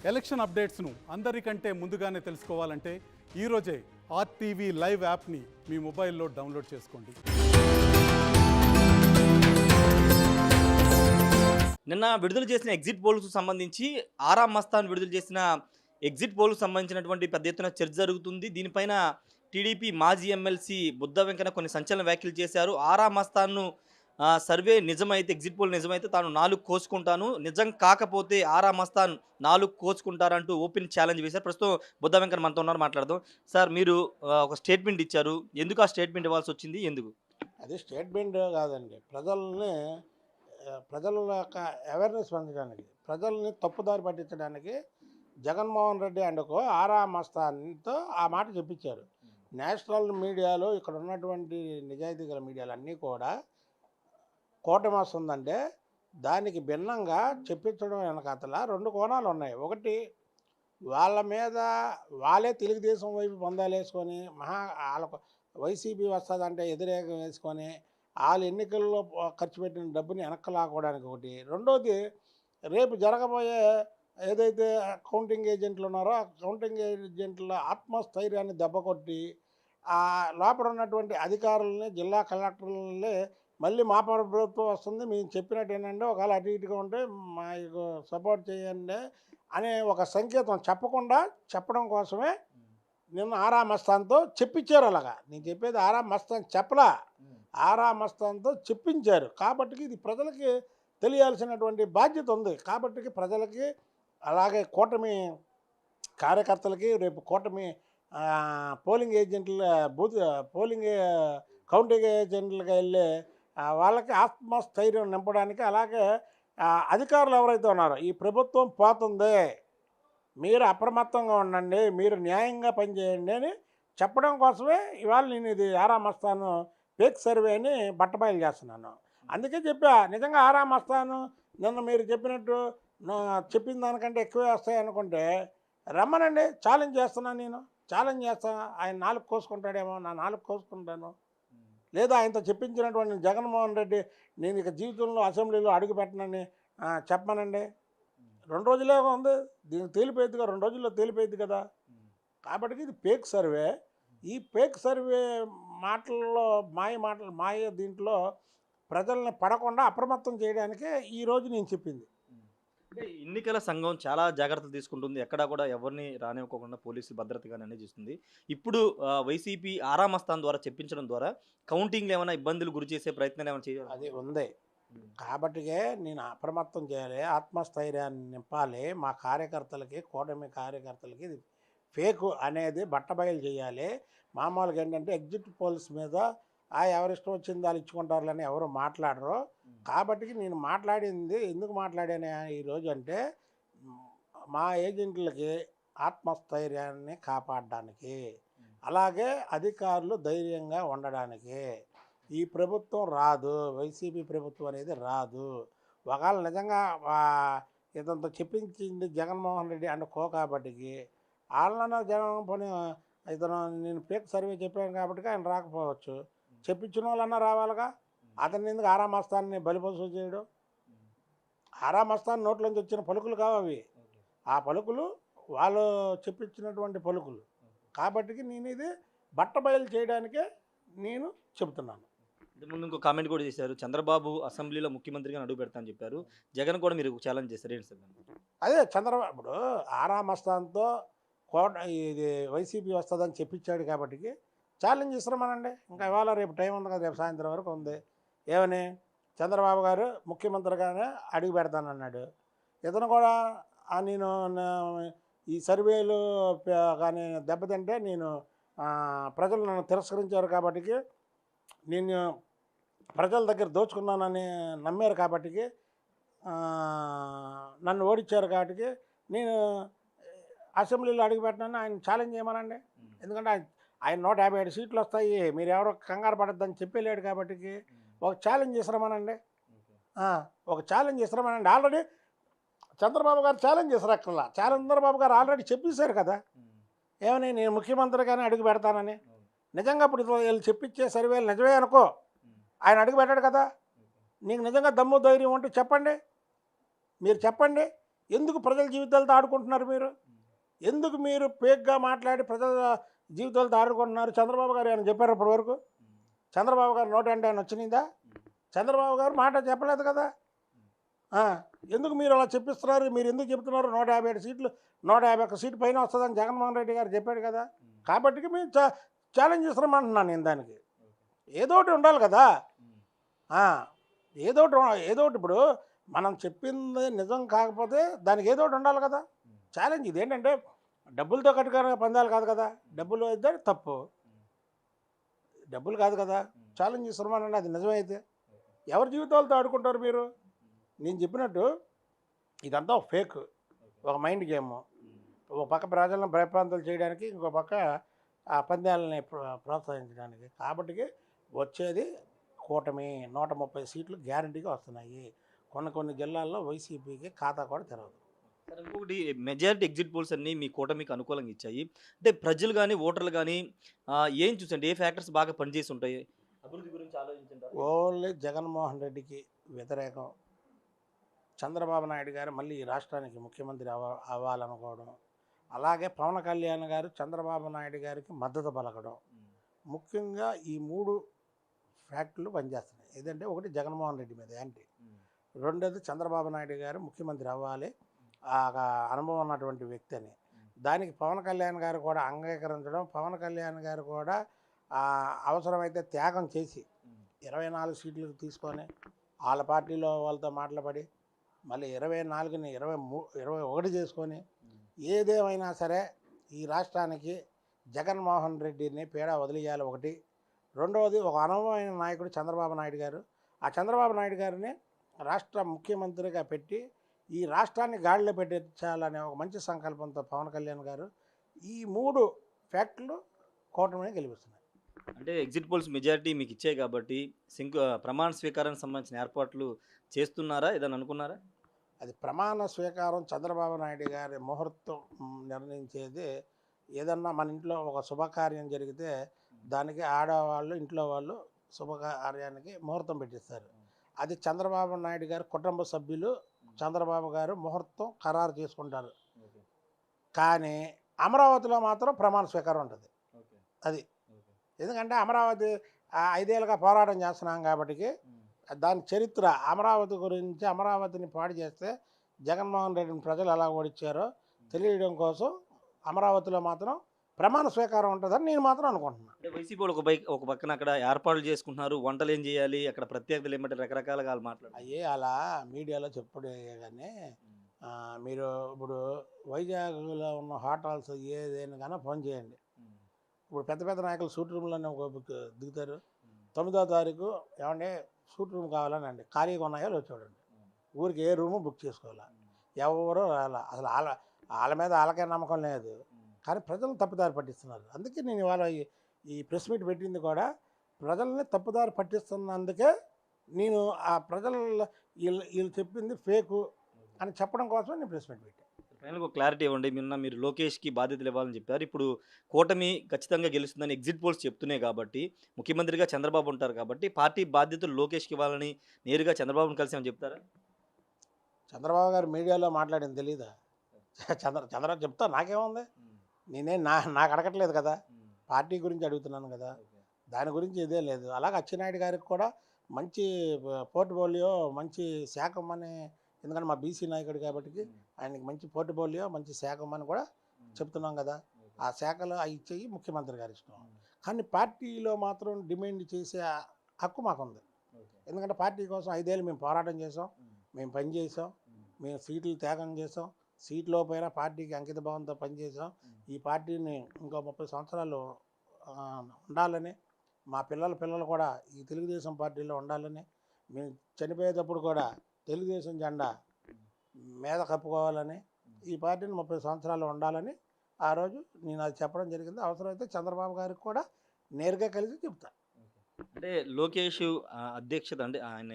Election అప్డేట్స్ను అందరికంటే ముందుగానే తెలుసుకోవాలంటే ఈరోజే ఆర్టీవీ లైవ్ యాప్ని మీ మొబైల్లో డౌన్లోడ్ చేసుకోండి. నిన్న విడుదల చేసిన ఎగ్జిట్ పోల్స్కు సంబంధించి ఆరా మస్తాన్ విడుదల చేసిన ఎగ్జిట్ పోల్కు సంబంధించినటువంటి పెద్ద ఎత్తున చర్చ జరుగుతుంది. దీనిపైన టీడీపీ మాజీ ఎమ్మెల్సీ బుద్ధ వెంకన్న కొన్ని సంచలన వ్యాఖ్యలు చేశారు. ఆరా మస్తాన్ను సర్వే నిజమైతే, ఎగ్జిట్ పోల్ నిజమైతే తాను 4 కోసుకుంటాను, నిజం కాకపోతే ఆరా మస్తాన్ 4 కోసుకుంటారంటూ ఓపెన్ ఛాలెంజ్ వేశారు. ప్రస్తుతం బుద్ధ వెంకన్న మనతో ఉన్నారు, మాట్లాడదాం. సార్, మీరు ఒక స్టేట్మెంట్ ఇచ్చారు. ఎందుకు ఆ స్టేట్మెంట్ ఇవ్వాల్సి వచ్చింది? ఎందుకు? అది స్టేట్మెంట్ కాదండి, ప్రజల యొక్క అవేర్నెస్ పెంచడానికి, ప్రజల్ని తప్పుదారి పట్టించడానికి జగన్మోహన్ రెడ్డి అండుకో ఆరా మస్తాన్తో ఆ మాట చెప్పించారు. నేషనల్ మీడియాలో ఇక్కడ ఉన్నటువంటి నిజాయితీ గల మీడియాలు అన్నీ కూడా కూటమి వస్తుందంటే దానికి భిన్నంగా చెప్పించడం వెనకాతల 2 కోణాలు ఉన్నాయి. ఒకటి, వాళ్ళ మీద వాళ్ళే తెలుగుదేశం వైపు పొందాలేసుకొని వాళ్ళకు వైసీపీ వస్తుందంటే వ్యతిరేకం వేసుకొని వాళ్ళు ఎన్నికల్లో ఖర్చు పెట్టిన డబ్బుని వెనక్కి లాక్కోవడానికి ఒకటి. రెండోది, రేపు జరగబోయే ఏదైతే కౌంటింగ్ ఏజెంట్లు ఉన్నారో ఆ కౌంటింగ్ ఏజెంట్ల ఆత్మస్థైర్యాన్ని దెబ్బకొట్టి ఆ లోపల ఉన్నటువంటి అధికారులని, జిల్లా కలెక్టర్లని మళ్ళీ మా ప్రభుత్వం వస్తుంది, మేము చెప్పినట్టు ఏంటంటే ఒకవేళ అటు ఇటుగా ఉంటే మాకు సపోర్ట్ చేయండి అనే ఒక సంకేతం చెప్పడం కోసమే నిన్న ఆరా మస్తాన్తో చెప్పించారు. అలాగా నేను చెప్పేది ఆరా మస్తాన్ చెప్పలా, ఆరా మస్తాన్తో చెప్పించారు. కాబట్టి ఇది ప్రజలకి తెలియాల్సినటువంటి బాధ్యత ఉంది. కాబట్టి ప్రజలకి, అలాగే కూటమి కార్యకర్తలకి, రేపు కూటమి పోలింగ్ ఏజెంట్ల పోలింగ్ కౌంటింగ్ ఏజెంట్లుగా వెళ్ళే వాళ్ళకి ఆత్మస్థైర్యం నింపడానికి, అలాగే అధికారులు ఎవరైతే ఉన్నారో ఈ ప్రభుత్వం పోతుంది, మీరు అప్రమత్తంగా ఉండండి, మీరు న్యాయంగా పనిచేయండి అని చెప్పడం కోసమే ఇవాళ నేను ఇది ఆరా మస్తాన్ ఫేక్ సర్వే అని బట్టబయలు చేస్తున్నాను. అందుకే చెప్పా, నిజంగా ఆరా మస్తాన్ నిన్న మీరు చెప్పినట్టు చెప్పిన దానికంటే ఎక్కువే వస్తాయి అనుకుంటే రమ్మనండి, ఛాలెంజ్ చేస్తున్నాను. నేను ఛాలెంజ్ చేస్తాను. ఆయన 4 కోసుకుంటాడేమో, నా 4 కోసుకుంటాను. లేదా ఆయనతో చెప్పించినటువంటి జగన్మోహన్ రెడ్డి నేను ఇక జీవితంలో అసెంబ్లీలో అడుగు పెట్టనని చెప్పమనండి. 2 రోజులే ఉంది, దీనికి తేలిపోయిందిగా, 2 రోజుల్లో తేలిపోయింది కదా. కాబట్టి ఇది ఫేక్ సర్వే. ఈ ఫేక్ సర్వే మాటల్లో మాయ దీంట్లో ప్రజల్ని పడకుండా అప్రమత్తం చేయడానికే ఈరోజు నేను చెప్పింది. అంటే ఎన్నికల సంఘం చాలా జాగ్రత్తలు తీసుకుంటుంది, ఎక్కడా కూడా ఎవరిని రానివ్వకుండా పోలీసు భద్రతగా నిర్ణయిస్తుంది. ఇప్పుడు వైసీపీ ఆరా మస్తాన్ ద్వారా చెప్పించడం ద్వారా కౌంటింగ్లో ఏమైనా ఇబ్బందులు గురి చేసే ప్రయత్నాలు ఏమైనా చేయాలి? అది ఉంది. కాబట్టికే నేను అప్రమత్తం చేయాలి, ఆత్మస్థైర్యాన్ని నింపాలి. మా కార్యకర్తలకి, కూటమి కార్యకర్తలకి ఇది ఫేకు అనేది బట్టబయలు చేయాలి. మామూలుగా ఏంటంటే ఎగ్జిట్ పోల్స్ మీద ఎవరిష్టం వచ్చింది వాళ్ళు ఇచ్చుకుంటారులని ఎవరు మాట్లాడరు. కాబట్టి నేను మాట్లాడింది ఎందుకు మాట్లాడాను ఈరోజు అంటే, మా ఏజెంట్లకి ఆత్మస్థైర్యాన్ని కాపాడడానికి, అలాగే అధికారులు ధైర్యంగా ఉండడానికి. ఈ ప్రభుత్వం రాదు, వైసీపీ ప్రభుత్వం అనేది రాదు. ఒకవేళ నిజంగా ఇదంతా చెప్పించింది జగన్మోహన్ రెడ్డి అనుకో, కాబట్టికి వాళ్ళన్న జగన్ పని ఇతను నేను ఫేక్ సర్వే చెప్పాను కాబట్టి ఆయన రాకపోవచ్చు, చెప్పించిన వాళ్ళన్నా రావాలిగా. అతన్ని ఎందుకు ఆరా మస్తాన్ని బలిపశువు చేయడం? ఆరా మస్తాన్ నోట్లోంచి వచ్చిన పలుకులు కావవి, ఆ పలుకులు వాళ్ళు చెప్పించినటువంటి పలుకులు. కాబట్టి నేను ఇది బట్టబయలు చేయడానికే నేను చెబుతున్నాను. ముందు ఇంకో కామెంట్ కూడా చేశారు, చంద్రబాబు అసెంబ్లీలో ముఖ్యమంత్రిగా అడుగు పెడతా అని చెప్పారు. జగన్ కూడా మీరు ఛాలెంజ్ చేశారు, ఏంటి సార్? అదే చంద్రబాబు ఇప్పుడు ఆరా మస్తాన్తో ఇది వైసీపీ వస్తుందని చెప్పించాడు కాబట్టి ఛాలెంజ్ ఇస్తున్నామనండి. ఇంకా ఇవాళ రేపు టైం ఉంది కదా, రేపు సాయంత్రం వరకు ఉంది. ఏమని చంద్రబాబు గారు ముఖ్యమంత్రిగానే అడుగు పెడతానన్నాడు. ఇతను కూడా నేను ఈ సర్వేలు కానీ దెబ్బతింటే నేను ప్రజలు నన్ను తిరస్కరించారు కాబట్టి, నేను ప్రజల దగ్గర దోచుకున్నానని నమ్మారు కాబట్టి, నన్ను ఓడించారు కాబట్టి నేను అసెంబ్లీలో అడుగు పెట్టనని ఆయన ఛాలెంజ్ చేయమనండి. ఎందుకంటే ఆయన 157 సీట్లు వస్తాయి, మీరు ఎవరో కంగారు పడద్దని చెప్పలేడు కాబట్టి ఒక ఛాలెంజ్ ఇస్తామనండి. ఒక ఛాలెంజ్ ఇస్తామనండి. ఆల్రెడీ చంద్రబాబు గారు ఛాలెంజ్ చేశారు. అక్కడ చంద్రబాబు గారు ఆల్రెడీ చెప్పేశారు కదా, ఏమని నేను ముఖ్యమంత్రిగానే అడుగు పెడతానని. నిజంగా ఇప్పుడు వీళ్ళు చెప్పించే సర్వేలు నిజమే అనుకో, ఆయన అడుగు పెట్టాడు కదా. నీకు నిజంగా దమ్ము ధైర్యం ఉంటే చెప్పండి, మీరు చెప్పండి. ఎందుకు ప్రజల జీవితాలతో ఆడుకుంటున్నారు మీరు? ఎందుకు మీరు ఫేక్గా మాట్లాడి ప్రజల జీవితాలతో ఆడుకుంటున్నారు? చంద్రబాబు గారు ఏమైనా చెప్పారు ఇప్పటి వరకు? చంద్రబాబు గారు నోట అంటే ఆయన వచ్చిందా? చంద్రబాబు గారు మాట చెప్పలేదు కదా. ఆ, ఎందుకు మీరు అలా చెప్పిస్తున్నారు? మీరు ఎందుకు చెప్తున్నారు 157 సీట్లు 151 సీటు పైన వస్తుందని జగన్మోహన్ రెడ్డి గారు చెప్పాడు కదా. కాబట్టి మేము ఛాలెంజ్ చేస్తున్నామంటున్నాను నేను దానికి. ఏదో ఒకటి ఉండాలి కదా. ఆ, ఏదో ఒకటి ఇప్పుడు మనం చెప్పింది నిజం కాకపోతే దానికి ఏదో ఒకటి ఉండాలి కదా. ఛాలెంజ్ ఇదేంటంటే డబ్బులతో కట్టుకునే పందాలు కాదు కదా. డబ్బులు అయితే తప్పు, డబ్బులు కాదు కదా. ఛాలెంజ్ చేస్తున్నామండి, అది నిజమైతే ఎవరి జీవితాలతో ఆడుకుంటారు మీరు? నేను చెప్పినట్టు ఇదంతా ఒక ఫేక్, ఒక మైండ్ గేమ్. ఒక పక్క ప్రజలను భయప్రాంతాలు చేయడానికి, ఇంకో పక్క ఆ పందాలని ప్రోత్సహించడానికి. కాబట్టి వచ్చేది కూటమి 130 సీట్లు గ్యారంటీగా వస్తున్నాయి. కొన్ని జిల్లాల్లో వైసీపీకి ఖాతా కూడా తెరవదు. సార్ ఇంకొకటి, మెజారిటీ ఎగ్జిట్ పోల్స్ అన్నీ మీ కూటమికి అనుకూలంగా ఇచ్చాయి. అంటే ప్రజలు కానీ ఓటర్లు కానీ ఏం చూసండి, ఏ ఫ్యాక్టర్స్ బాగా పనిచేసి ఉంటాయి? అభివృద్ధి గురించి ఆలోచించారు. ఓన్లీ జగన్మోహన్ రెడ్డికి వ్యతిరేకం, చంద్రబాబు నాయుడు గారు మళ్ళీ ఈ రాష్ట్రానికి ముఖ్యమంత్రి అవ్వాలనుకోవడం, అలాగే పవన్ కళ్యాణ్ గారు చంద్రబాబు నాయుడు గారికి మద్దతు పలకడం, ముఖ్యంగా ఈ 3 ఫ్యాక్టర్లు పనిచేస్తున్నాయి. ఏదంటే ఒకటి జగన్మోహన్ రెడ్డి మీద యాంటీ, రెండోది చంద్రబాబు నాయుడు గారు ముఖ్యమంత్రి అవ్వాలి, ఆ అనుభవం ఉన్నటువంటి వ్యక్తి అని. దానికి పవన్ కళ్యాణ్ గారు కూడా అంగీకరించడం, పవన్ కళ్యాణ్ గారు కూడా అవసరమైతే త్యాగం చేసి 24 సీట్లు తీసుకొని వాళ్ళ పార్టీలో వాళ్ళతో మాట్లాడి మళ్ళీ 24ని 21 చేసుకొని ఏదేమైనా సరే ఈ రాష్ట్రానికి జగన్మోహన్ రెడ్డిని పీడ వదిలేయాలి ఒకటి. రెండవది ఒక అనుభవమైన నాయకుడు చంద్రబాబు నాయుడు గారు, ఆ చంద్రబాబు నాయుడు గారిని రాష్ట్ర ముఖ్యమంత్రిగా పెట్టి ఈ రాష్ట్రాన్ని గాడిలో పెట్టించాలనే ఒక మంచి సంకల్పంతో పవన్ కళ్యాణ్ గారు ఈ 3 ఫ్యాక్టర్లు కూటమిని గెలిపిస్తున్నాయి. అంటే ఎగ్జిట్ పోల్స్ మెజారిటీ మీకు ఇచ్చాయి కాబట్టి ప్రమాణ స్వీకారానికి సంబంధించిన ఏర్పాట్లు చేస్తున్నారా, ఏదైనా అనుకున్నారా? అది ప్రమాణ స్వీకారం చంద్రబాబు నాయుడు గారి ముహూర్తం నిర్ణయించేది. ఏదన్నా మన ఇంట్లో ఒక శుభకార్యం జరిగితే దానికి ఆడవాళ్ళు ఇంట్లో వాళ్ళు శుభకార్యానికి ముహూర్తం పెట్టిస్తారు. అది చంద్రబాబు నాయుడు గారి కుటుంబ సభ్యులు చంద్రబాబు గారు ముహూర్తం ఖరారు చేసుకుంటారు. కానీ అమరావతిలో మాత్రం ప్రమాణ స్వీకారం ఉంటుంది. అది ఎందుకంటే అమరావతి 5 ఏళ్ళుగా పోరాటం చేస్తున్నాం కాబట్టి దాని చరిత్ర, అమరావతి గురించి, అమరావతిని పాడు చేస్తే జగన్మోహన్ రెడ్డిని ప్రజలు ఎలా ఓడించారో తెలియడం కోసం అమరావతిలో మాత్రం ప్రమాణ స్వీకారం ఉంటుందని నేను మాత్రం అనుకుంటున్నాను. అంటే వైసీపీ వాళ్ళు ఒక పక్కన అక్కడ ఏర్పాట్లు చేసుకుంటున్నారు, వంటలు ఏం చేయాలి, అక్కడ ప్రత్యేకతలు ఏమంటే రకరకాలుగా వాళ్ళు మాట్లాడారు. అయ్యే అలా మీడియాలో చెప్పుడే కానీ మీరు ఇప్పుడు వైజాగ్లో ఉన్న హోటల్స్ ఏదైనా కానీ ఫోన్ చేయండి. ఇప్పుడు పెద్ద నాయకులు సూట్ రూమ్లోనే దిగుతారు. 9వ తారీఖు ఏమంటే సూట్ రూమ్ కావాలని అండి, ఖాళీగా ఉన్నాయో లేదో చూడండి. ఊరికి ఏ రూము బుక్ చేసుకోవాలా, ఎవరు రాలా, అసలు వాళ్ళ మీద వాళ్ళకే నమ్మకం లేదు. కానీ ప్రజలను తప్పుదారి పట్టిస్తున్నారు. అందుకే నేను ఇవాళ ఈ ప్రెస్ మీట్ పెట్టింది కూడా ప్రజల్ని తప్పుదారి పట్టిస్తున్నందుకే. నేను ఆ ప్రజలు వీళ్ళు చెప్పింది ఫేకు అని చెప్పడం కోసమే నేను ప్రెస్ మీట్ పెట్టాను. ఫైనల్గా ఒక క్లారిటీ ఇవ్వండి. మీరు లోకేష్కి బాధ్యతలు ఇవ్వాలని చెప్పారు. ఇప్పుడు కూటమి ఖచ్చితంగా గెలుస్తుందని ఎగ్జిట్ పోల్స్ చెప్తున్నాయి కాబట్టి, ముఖ్యమంత్రిగా చంద్రబాబు ఉంటారు కాబట్టి, పార్టీ బాధ్యతలు లోకేష్కి ఇవ్వాలని నేరుగా చంద్రబాబుని కలిసి ఏమని చెప్తారా? చంద్రబాబు గారు మీడియాలో మాట్లాడింది తెలీదా? చంద్రబాబు చెప్తా, నాకేముంది, నేనేం నాకు అడగట్లేదు కదా, పార్టీ గురించి అడుగుతున్నాను కదా, దాని గురించి ఇదే లేదు. అలాగే అచ్చెన్నాయుడు గారికి కూడా మంచి పోర్ట్ఫోలియో, మంచి శాఖం అని, ఎందుకంటే మా బీసీ నాయకుడు కాబట్టి ఆయనకి మంచి పోర్ట్ఫోలియో, మంచి శాఖం అని కూడా చెప్తున్నాం కదా. ఆ శాఖలో అవి ఇచ్చేయి ముఖ్యమంత్రి గారి ఇష్టం. కానీ పార్టీలో మాత్రం డిమాండ్ చేసే హక్కు మాకుంది. ఎందుకంటే పార్టీ కోసం 5 ఏళ్ళు మేము పోరాటం చేసాం, మేము పనిచేసాం, మేము సీట్లు త్యాగం చేసాం, సీట్లో పైన పార్టీకి అంకిత భావంతో పనిచేసాం. ఈ పార్టీని ఇంకో 30 సంవత్సరాలు ఉండాలని, మా పిల్లలు కూడా ఈ తెలుగుదేశం పార్టీలో ఉండాలని, మేము చనిపోయేటప్పుడు కూడా తెలుగుదేశం జెండా మీద కప్పుకోవాలని, ఈ పార్టీని 30 సంవత్సరాలు ఉండాలని ఆ రోజు నేను అది చెప్పడం జరిగింది. అవసరమైతే చంద్రబాబు గారికి కూడా నేరుగా కలిసి చెప్తాను. అంటే లోకేష్ అధ్యక్షత, అంటే ఆయన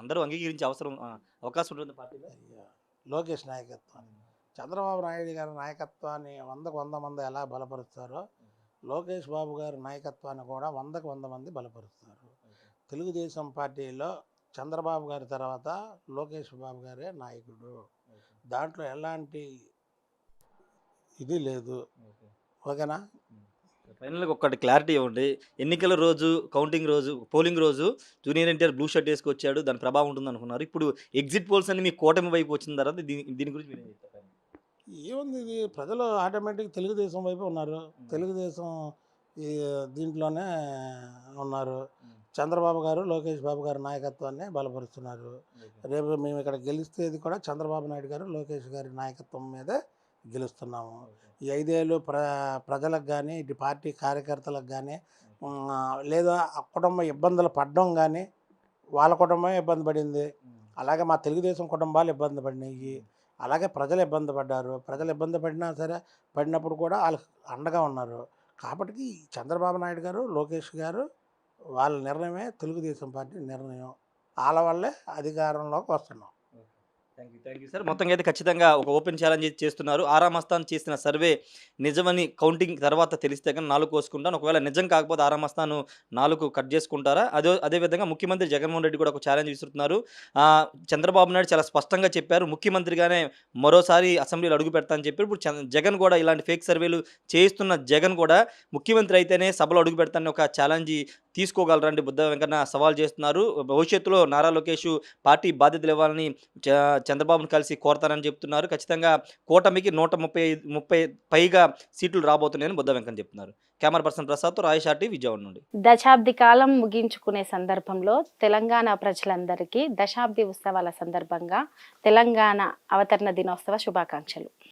అందరూ అంగీకరించే అవకాశం ఉంటుంది పార్టీలో. లోకేష్ నాయకత్వం, చంద్రబాబు నాయుడు గారి నాయకత్వాన్ని 100కు 100 మంది ఎలా బలపరుస్తారో లోకేష్ బాబు గారి నాయకత్వాన్ని కూడా 100కు 100 మంది బలపరుస్తారు. తెలుగుదేశం పార్టీలో చంద్రబాబు గారి తర్వాత లోకేష్ బాబు గారే నాయకుడు. దాంట్లో ఎలాంటి ఇది లేదు. ఓకేనా? ఫైనల్గా ఒక్కటి క్లారిటీ ఇవ్వండి. ఎన్నికల రోజు, కౌంటింగ్ రోజు, పోలింగ్ రోజు జూనియర్ ఎన్టీఆర్ బ్లూ షర్ట్ వేసుకొచ్చాడు, దాని ప్రభావం ఉంటుంది అనుకున్నారు. ఇప్పుడు ఎగ్జిట్ పోల్స్ అన్ని మీ కూటమి వైపు వచ్చిన తర్వాత దీని గురించి మీరేం చెప్తారు? ఏముంది, ఇది ప్రజలు ఆటోమేటిక్ తెలుగుదేశం వైపు ఉన్నారు. తెలుగుదేశం ఈ దీంట్లోనే ఉన్నారు. చంద్రబాబు గారు, లోకేష్ బాబు గారి నాయకత్వాన్ని బలపరుస్తున్నారు. రేపు మేము ఇక్కడ గెలిస్తేది కూడా చంద్రబాబు నాయుడు గారు, లోకేష్ గారి నాయకత్వం మీదే గెలుస్తున్నాము. ఈ 5 ఏళ్ళు ప్రజలకు కానీ, ఇటు పార్టీ కార్యకర్తలకు కానీ, లేదా ఆ కుటుంబ ఇబ్బందులు పడడం కానీ, వాళ్ళ కుటుంబమే ఇబ్బంది పడింది. అలాగే మా తెలుగుదేశం కుటుంబాలు ఇబ్బంది పడినాయి. అలాగే ప్రజలు ఇబ్బంది పడ్డారు. ప్రజలు ఇబ్బంది పడినా సరే, పడినప్పుడు కూడా వాళ్ళకి అండగా ఉన్నారు. కాబట్టి చంద్రబాబు నాయుడు గారు, లోకేష్ గారు వాళ్ళ నిర్ణయమే తెలుగుదేశం పార్టీ నిర్ణయం. వాళ్ళ వల్లే అధికారంలోకి వస్తున్నాం. Thank you sir. మొత్తంగా అయితే ఖచ్చితంగా ఒక ఓపెన్ ఛాలెంజ్ చేస్తున్నారు. ఆరామ్ అస్థాన్ చేసిన సర్వే నిజమని కౌంటింగ్ తర్వాత తెలిస్తే కానీ 4 కోసుకుంటాను. ఒకవేళ నిజం కాకపోతే ఆరామ్ అస్థాన్ 4 కట్ చేసుకుంటారా? అదేవిధంగా ముఖ్యమంత్రి జగన్మోహన్ రెడ్డి కూడా ఒక ఛాలెంజ్ విసురుతున్నారు. చంద్రబాబు నాయుడు చాలా స్పష్టంగా చెప్పారు, ముఖ్యమంత్రిగానే మరోసారి అసెంబ్లీలో అడుగు పెడతా అని చెప్పారు. ఇప్పుడు జగన్ కూడా ఇలాంటి ఫేక్ సర్వేలు చేయిస్తున్న జగన్ కూడా ముఖ్యమంత్రి అయితేనే సభలో అడుగు పెడతానని ఒక ఛాలెంజ్ తీసుకోగలరండి బుద్ధ వెంకన్న సవాల్ చేస్తున్నారు. భవిష్యత్తులో నారా లోకేష్ పార్టీ బాధ్యతలు ఇవ్వాలని చంద్రబాబును కలిసి కోరతానని చెప్తున్నారు. ఖచ్చితంగా కూటమికి 130 పైగా సీట్లు రాబోతున్నాయని బుద్ధ వెంకన్న చెప్తున్నారు. Camera person ప్రసాద్తో Rayesh RTV Vijayawada నుండి. దశాబ్ది కాలం ముగించుకునే సందర్భంలో తెలంగాణ ప్రజలందరికీ దశాబ్ది ఉత్సవాల సందర్భంగా తెలంగాణ అవతరణ దినోత్సవ శుభాకాంక్షలు.